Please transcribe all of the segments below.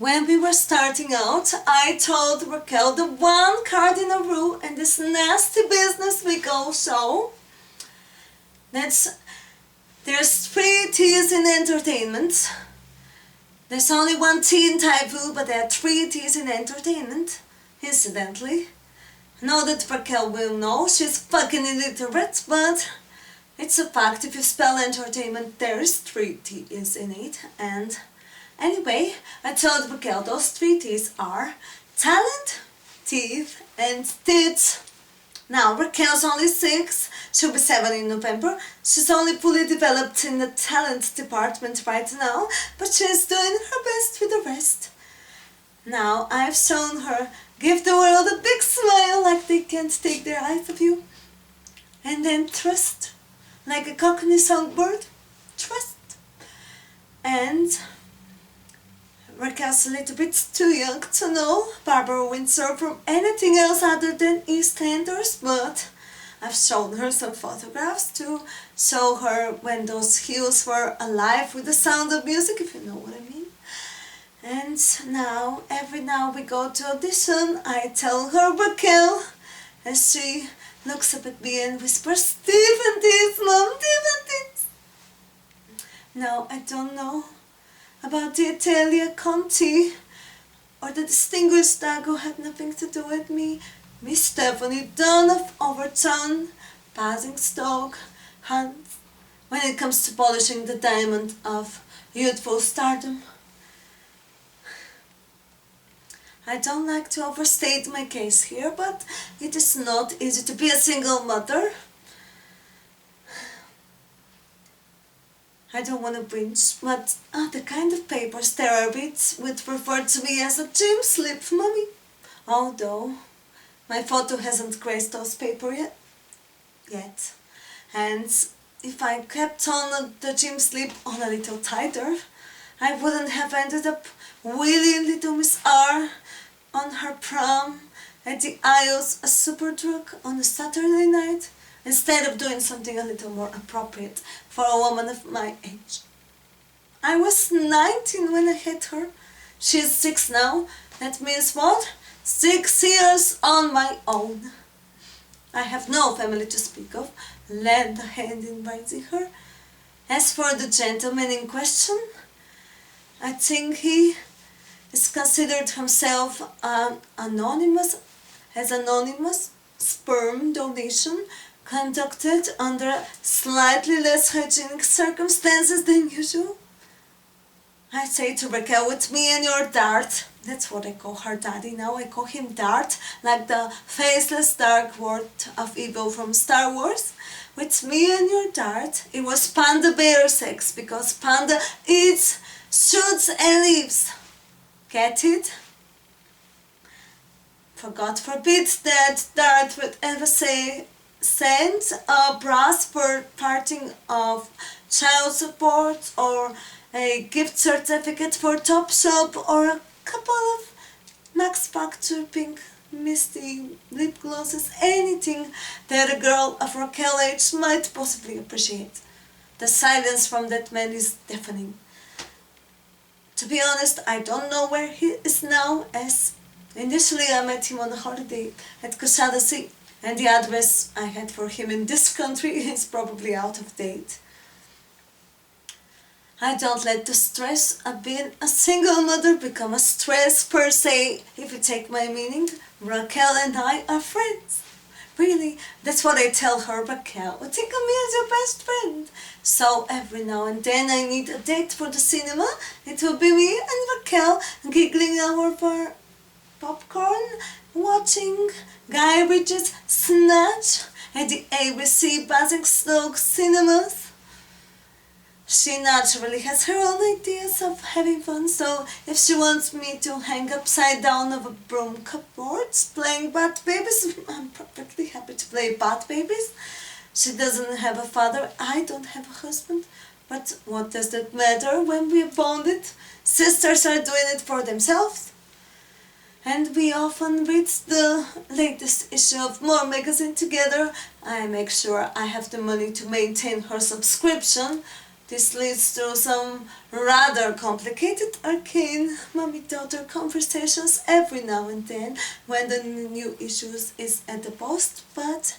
When we were starting out, I told Raquel the one cardinal rule in this nasty business we go so. There's 3 T's in entertainment. There's only one T in Taifu, but there are 3 T's in entertainment, incidentally. I know that Raquel will know, she's fucking illiterate, but it's a fact. If you spell entertainment, there's 3 T's in it. And anyway, I told Raquel those 3 T's are talent, teeth, and tits. Now, Raquel's only 6, she'll be 7 in November. She's only fully developed in the talent department right now, but she's doing her best with the rest. Now, I've shown her, give the world a big smile like they can't take their eyes off you. And then trust, like a cockney songbird, trust. And Raquel's a little bit too young to know Barbara Windsor from anything else other than EastEnders, but I've shown her some photographs to show her when those heels were alive with the sound of music, if you know what I mean. And now, every now we go to audition, I tell her Raquel, and she looks up at me and whispers, Stephen this, Mom, Stephen this. Now, I don't know about the Italia Conti or the distinguished dog who had nothing to do with me, Miss Stephanie Dunn of Overton, Basingstoke, Hunt, when it comes to polishing the diamond of youthful stardom. I don't like to overstate my case here, but it is not easy to be a single mother. I don't want to whinge, but the kind of papers there are bits would refer to me as a gym slip, Mommy. Although my photo hasn't graced those papers yet. And if I kept on the gym slip on a little tighter, I wouldn't have ended up wheeling little Miss R on her prom at the Isles, a super drug on a Saturday night, instead of doing something a little more appropriate for a woman of my age. I was 19 when I hit her. She's 6 now. That means what? 6 years on my own. I have no family to speak of. Lend a hand in raising her. As for the gentleman in question, I think he is considered himself anonymous sperm donation conducted under slightly less hygienic circumstances than usual. I say to Raquel, with me and your dart, that's what I call her daddy now, I call him Dart, like the faceless dark word of evil from Star Wars. With me and your dart, it was panda bear sex, because panda eats, shoots and leaves. Get it? For God forbid that Dart would ever send a brass for parting of child support or a gift certificate for Topshop or a couple of Max Factor pink misty lip glosses, anything that a girl of Raquel age might possibly appreciate. The silence from that man is deafening. To be honest, I don't know where he is now, as initially I met him on a holiday at Coachella Sea, and the address I had for him in this country is probably out of date. I don't let the stress of being a single mother become a stress per se. If you take my meaning, Raquel and I are friends. Really, that's what I tell her, Raquel. Think of me as your best friend. So every now and then I need a date for the cinema. It will be me and Raquel giggling over popcorn, watching Guy Ritchie's Snatch at the ABC Basingstoke cinemas. She naturally has her own ideas of having fun, so if she wants me to hang upside down of a broom cupboard playing Bat Babies, I'm perfectly happy to play Bat Babies. She doesn't have a father, I don't have a husband, but what does that matter when we're bonded? Sisters are doing it for themselves. And we often read the latest issue of More magazine together. I make sure I have the money to maintain her subscription. This leads to some rather complicated, arcane mommy-daughter conversations every now and then when the new issues is at the post, but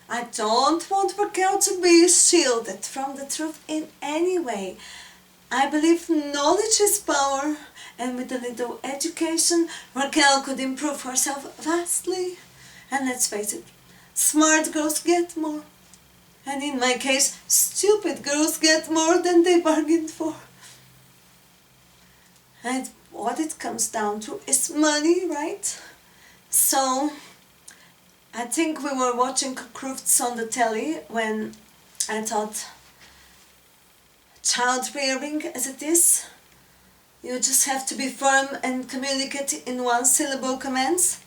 I don't want Raquel to be shielded from the truth in any way. I believe knowledge is power, and with a little education, Raquel could improve herself vastly. And let's face it, smart girls get more. And in my case, stupid girls get more than they bargained for. And what it comes down to is money, right? So, I think we were watching Crufts on the telly when I thought, child rearing as it is, you just have to be firm and communicate in one syllable commands.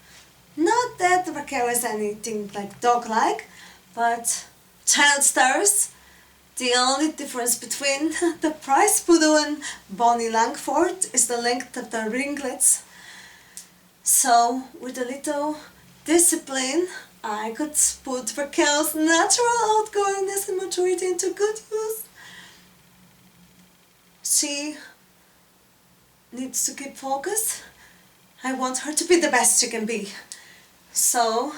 Not that Raquel is anything like dog-like, but child stars, the only difference between the prize poodle and Bonnie Langford is the length of the ringlets. So, with a little discipline, I could put Raquel's natural outgoingness and maturity into good use. She needs to keep focus. I want her to be the best she can be. So,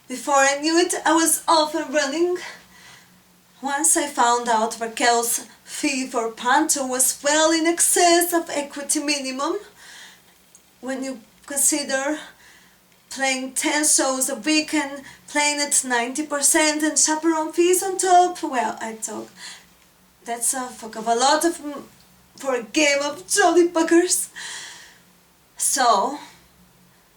before I knew it, I was off and running. Once I found out Raquel's fee for Panto was well in excess of equity minimum. When you consider playing 10 shows a week and playing at 90% and chaperone fees on top, well, I thought, that's a fuck of a lot for a game of jolly buggers. So,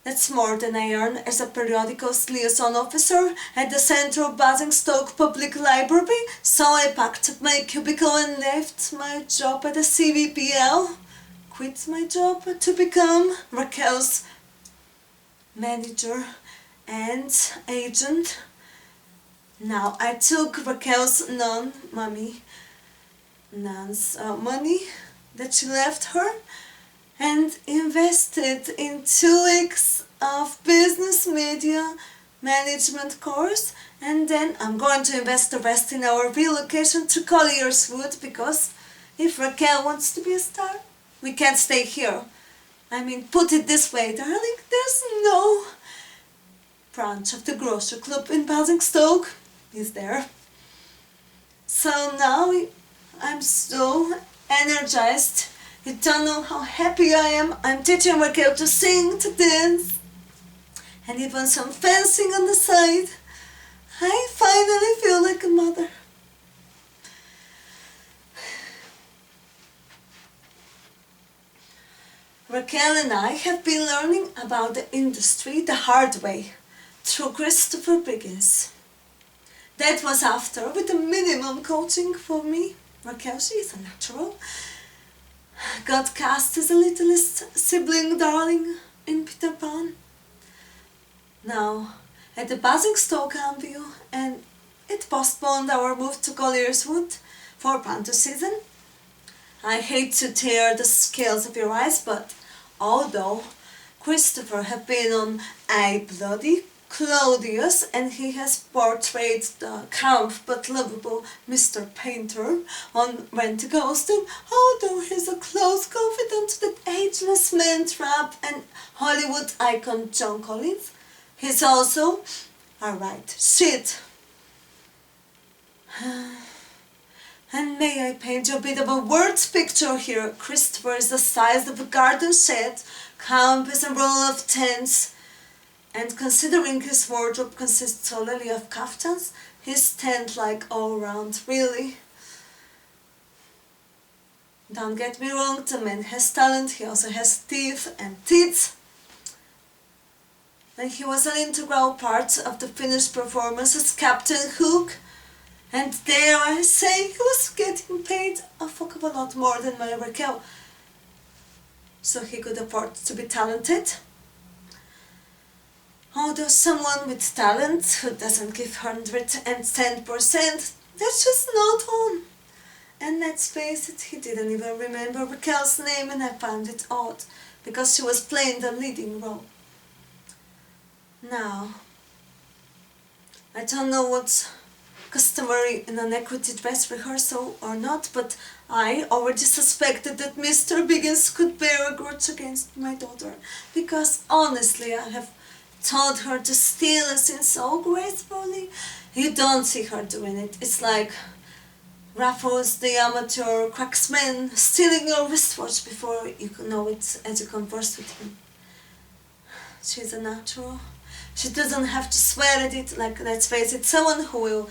that's more than I earn as a periodicals liaison officer at the Central Basingstoke Public Library, so I packed up my cubicle and left my job at the CVPL, quit my job to become Raquel's manager and agent. Now I took Raquel's money that she left her and invested in 2 weeks of business media management course, and then I'm going to invest the rest in our relocation to Collierswood, because if Raquel wants to be a star, we can't stay here. I mean, put it this way, darling, there's no branch of the grocery club in Basingstoke, is there? So now I'm so energized. You don't know how happy I am. I'm teaching Raquel to sing, to dance, and even some fencing on the side. I finally feel like a mother. Raquel and I have been learning about the industry the hard way through Christopher Biggins. That was after, with a minimum coaching for me. Raquel, she is a natural. Got cast as the littlest sibling darling in Peter Pan. Now, at the Basingstoke Amview, and it postponed our move to Collierswood for Panto season. I hate to tear the scales of your eyes, but although Christopher have been on A Bloody Claudius, and he has portrayed the camp but lovable Mr. Painter on Rent a Ghost, and although he's a close confidant to the ageless man trap and Hollywood icon John Collins, he's also a right shit. And may I paint you a bit of a word picture here? Christopher is the size of a garden shed, camp is a roll of tents, and considering his wardrobe consists solely of kaftans, he's tent-like all round, really. Don't get me wrong, the man has talent, he also has teeth and tits. And he was an integral part of the Finnish performance as Captain Hook. And dare I say, he was getting paid a fuck of a lot more than my Raquel. So he could afford to be talented. Although someone with talent who doesn't give 110%, that's just not on. And let's face it, he didn't even remember Raquel's name, and I found it odd, because she was playing the leading role. Now, I don't know what customary in an equity dress rehearsal or not, but I already suspected that Mr. Biggins could bear a grudge against my daughter, because honestly I have taught her to steal a sin so gracefully. You don't see her doing it. It's like Raffles, the amateur cracksman, stealing your wristwatch before you know it as you converse with him. She's a natural. She doesn't have to swear at it, like, let's face it, someone who will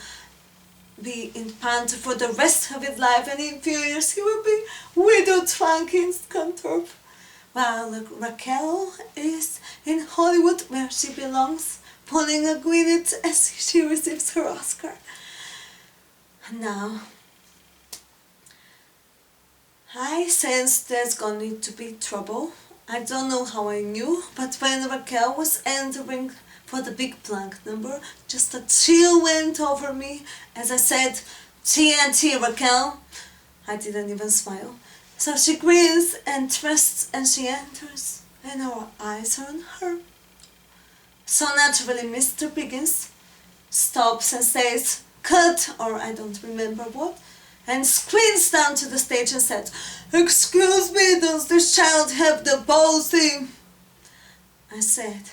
be in Pant for the rest of his life, and in few years he will be widowed Frankie in Scunthorpe. While Raquel is in Hollywood, where she belongs, pulling a Gwyneth as she receives her Oscar. Now, I sense there's going to be trouble. I don't know how I knew, but when Raquel was entering for the big plank number, just a chill went over me as I said, TNT, Raquel. I didn't even smile. So she grins and trusts, and she enters, and our eyes are on her. So naturally Mr. Biggins stops and says, cut, or I don't remember what, and sprints down to the stage and said, excuse me, does this child have the palsy? I said,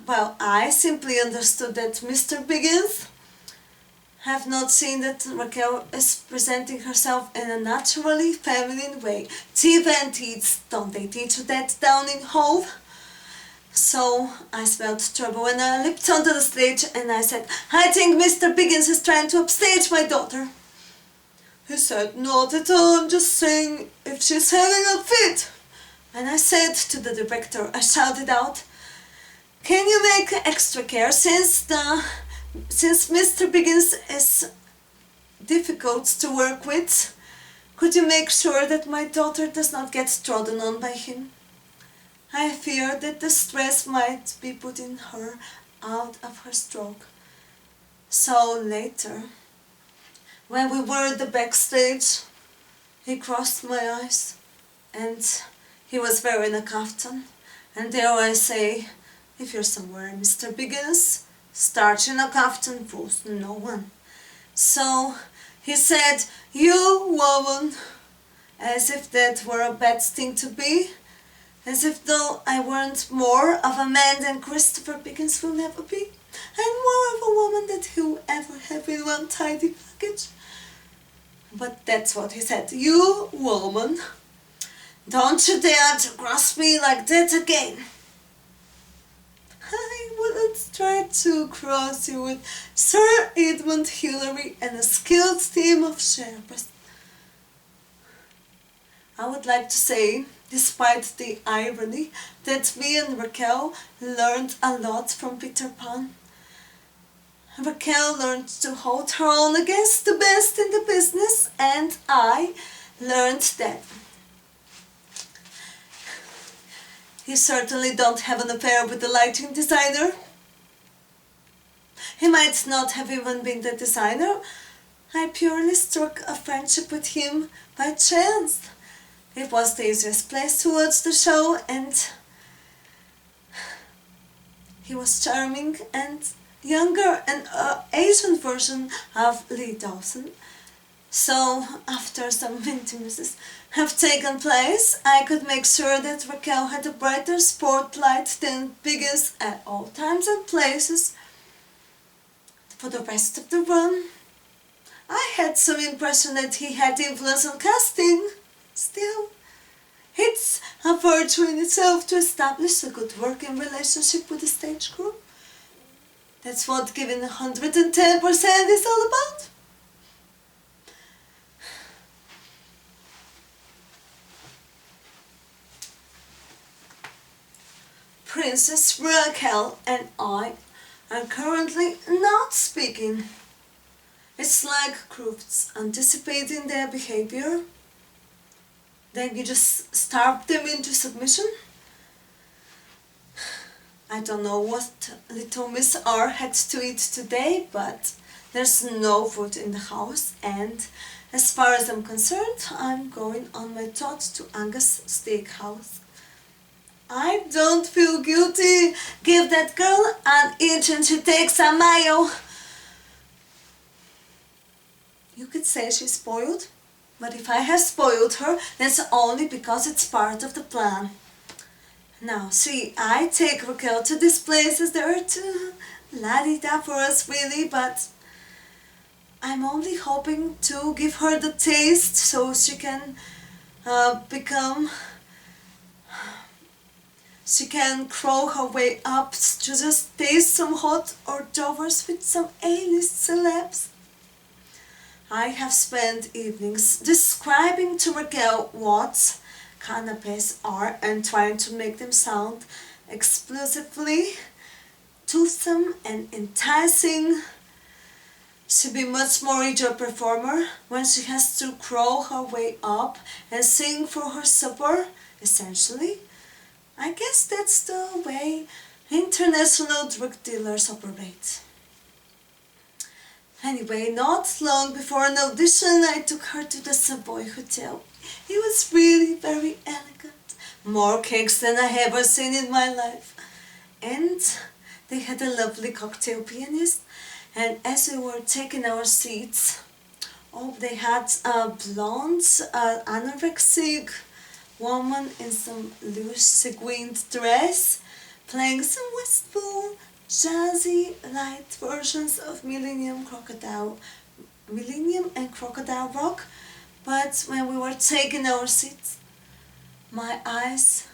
well, I simply understood that Mr. Biggins have not seen that Raquel is presenting herself in a naturally feminine way. TVNTs, don't they teach you that down in Hove? So I smelled trouble and I leaped onto the stage and I said, I think Mr. Biggins is trying to upstage my daughter. He said, not at all, I'm just saying if she's having a fit. And I said to the director, I shouted out, can you make extra care since Mr. Biggins is difficult to work with? Could you make sure that my daughter does not get trodden on by him? I fear that the stress might be putting her out of her stroke. So later, when we were at the backstage, he crossed my eyes and he was wearing a kaftan. And there I say, if you're somewhere, Mr. Biggins, starch in a kaftan fools no one. So he said, you woman, as if that were a bad thing to be, as if though I weren't more of a man than Christopher Biggins will never be, and more of a woman than he'll ever have in one tidy package. But that's what he said, you woman, don't you dare to cross me like that again. I wouldn't try to cross you with Sir Edmund Hillary and a skilled team of Sherpas. I would like to say, despite the irony, that me and Raquel learned a lot from Peter Pan. Raquel learned to hold her own against the best in the business, and I learned that you certainly don't have an affair with the lighting designer. He might not have even been the designer. I purely struck a friendship with him by chance. It was the easiest place to watch the show, and he was charming and younger, and an Asian version of Lee Dawson. So, after some intimacies have taken place, I could make sure that Raquel had a brighter spotlight than Biggins at all times and places. For the rest of the run, I had some impression that he had influence on casting. Still, it's a virtue in itself to establish a good working relationship with the stage crew. That's what giving 110% is all about. Princess Raquel and I are currently not speaking. It's like crews anticipating their behavior. Then you just starve them into submission. I don't know what little Miss R had to eat today, but there's no food in the house, and as far as I'm concerned, I'm going on my thought to Angus Steakhouse. I don't feel guilty. Give that girl an inch and she takes a mile. You could say she's spoiled, but if I have spoiled her, that's only because it's part of the plan. Now, see, I take Raquel to these places, they're too la-di-da for us really, but I'm only hoping to give her the taste so she can become, she can crawl her way up to just taste some hot hors d'oeuvres with some A-list celebs. I have spent evenings describing to Raquel what canapes are and trying to make them sound explosively toothsome and enticing. She'll be much more eager performer when she has to crawl her way up and sing for her supper, essentially. I guess that's the way international drug dealers operate. Anyway, not long before an audition, I took her to the Savoy Hotel. It was really very elegant. More cakes than I ever seen in my life. And they had a lovely cocktail pianist. And as we were taking our seats, oh, they had a blonde, anorexic woman in some loose sequined dress playing some wistful, jazzy, light versions of Millennium and Crocodile Rock. But when we were taking our seats, my eyes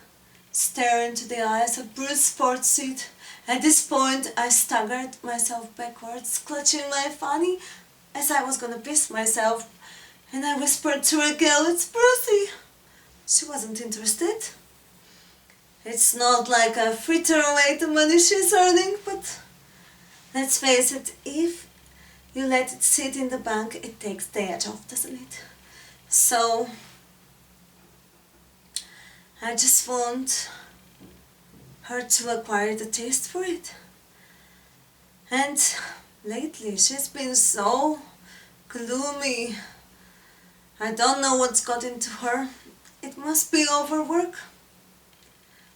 stare into the eyes of Bruce's sports seat. At this point, I staggered myself backwards, clutching my fanny as I was gonna piss myself, and I whispered to Raquel, "It's Brucey." She wasn't interested. It's not like I fritter away the money she's earning, but let's face it, if you let it sit in the bank, it takes the edge off, doesn't it? So, I just want her to acquire the taste for it. And lately, she's been so gloomy. I don't know what's got into her. It must be overwork.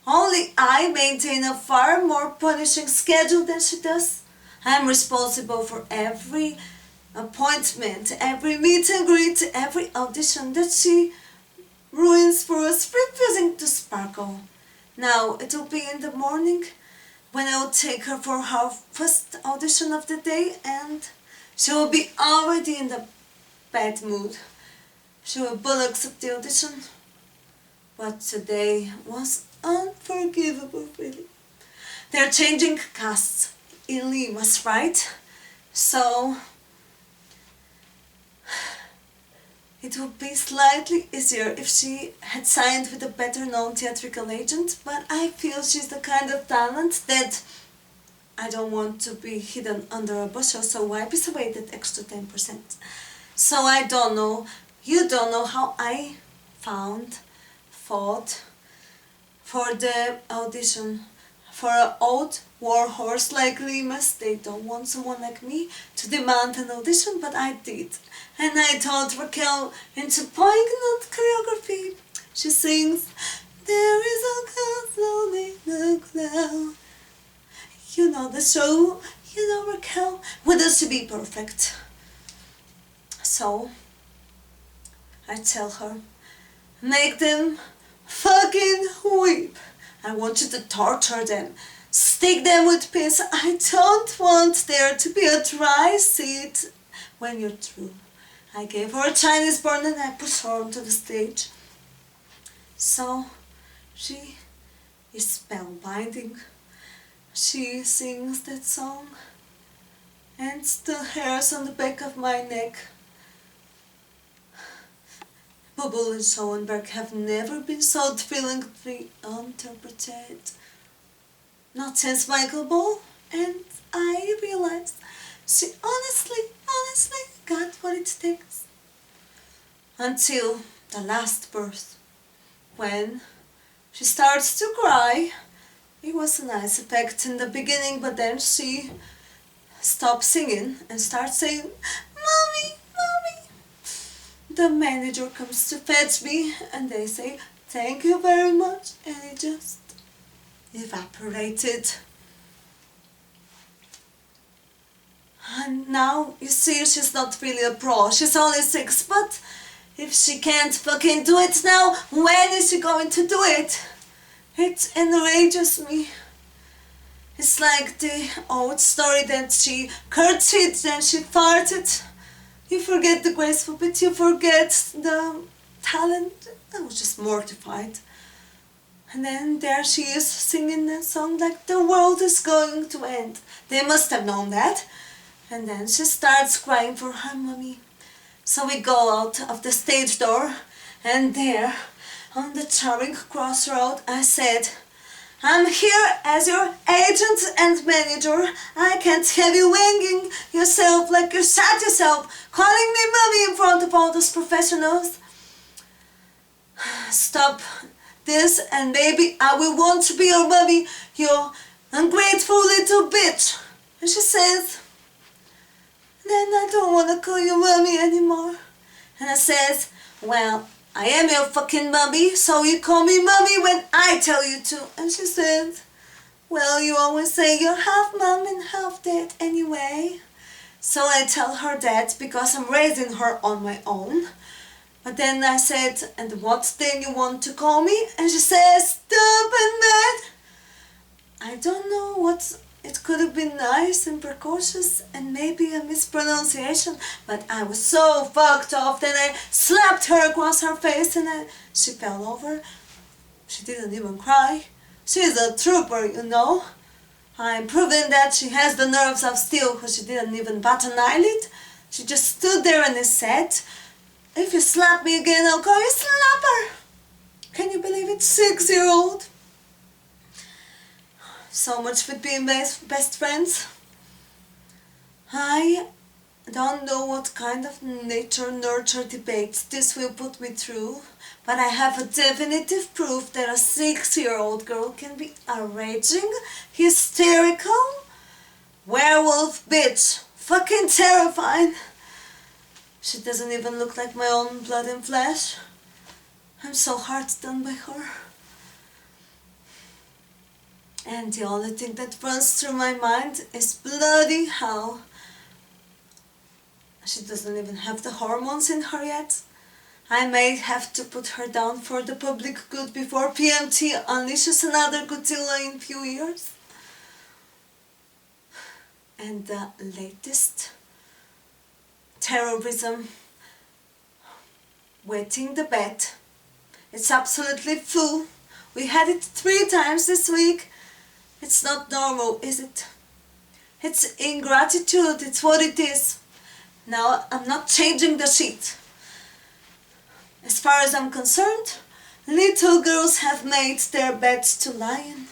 Only I maintain a far more punishing schedule than she does. I'm responsible for every appointment, every meet and greet, every audition that she ruins for us, refusing to sparkle. Now, it'll be in the morning when I'll take her for her first audition of the day, and she will be already in the bad mood. She will bullocks at the audition. But today was unforgivable, really. They're changing casts in Lima's, right? So it would be slightly easier if she had signed with a better known theatrical agent, but I feel she's the kind of talent that I don't want to be hidden under a bushel, so why piece away that extra 10%? So I don't know, you don't know how I fought for the audition. For an old war horse like Limas, they don't want someone like me to demand an audition, but I did. And I taught Raquel into poignant choreography. She sings, "There is a castle in the cloud." You know the show, you know Raquel. What does she be perfect? So, I tell her, make them fucking weep. I want you to torture them, stick them with pins. I don't want there to be a dry seat when you're through. I gave her a Chinese burn and I pushed her onto the stage. So she is spellbinding. She sings that song, and the hairs on the back of my neck, Bubble and Schoenberg, have never been so thrillingly interpreted. Not since Michael Ball, and I realized she honestly got what it takes. Until the last birth, when she starts to cry. It was a nice effect in the beginning, but then she stopped singing and starts saying, "Mommy, Mommy." The manager comes to fetch me and they say, "Thank you very much," and it just evaporated. And now, you see, she's not really a pro. She's only 6, but if she can't fucking do it now, when is she going to do it? It enrages me. It's like the old story that she curtsied, then she farted. You forget the graceful bit, you forget the talent. I was just mortified. And then there she is singing a song like the world is going to end. They must have known that. And then she starts crying for her mommy. So we go out of the stage door, and there, on the Charing Cross Road, I said, I'm here as your agent and manager. I can't have you winging yourself like you shot yourself, calling me mommy in front of all those professionals. Stop this, and maybe I will want to be your mommy, you ungrateful little bitch. And she says, then I don't want to call you mommy anymore. And I says, well, I am your fucking mommy, so you call me mommy when I tell you to. And she says, well, you always say you're half mom and half dad anyway. So I tell her that because I'm raising her on my own. But then I said, and what then you want to call me? And she says, stupid man. I don't know what. It could have been nice and precautious and maybe a mispronunciation, but I was so fucked off that I slapped her across her face and she fell over. She didn't even cry. She's a trooper, you know. I'm proving that she has the nerves of steel because she didn't even bat an eyelid. She just stood there and said, if you slap me again, I'll call you slapper. Can you believe it? 6-year-old. So much for being best friends. I don't know what kind of nature-nurture debate this will put me through, but I have a definitive proof that a 6-year-old girl can be a raging, hysterical werewolf bitch. Fucking terrifying. She doesn't even look like my own blood and flesh. I'm so hard done by her. And the only thing that runs through my mind is bloody hell. She doesn't even have the hormones in her yet. I may have to put her down for the public good before PMT unleashes another Godzilla in a few years. And the latest terrorism wetting the bed. It's absolutely full. We had it 3 times this week. It's not normal, is it? It's ingratitude, it's what it is. Now, I'm not changing the sheet. As far as I'm concerned, little girls have made their beds to lie in.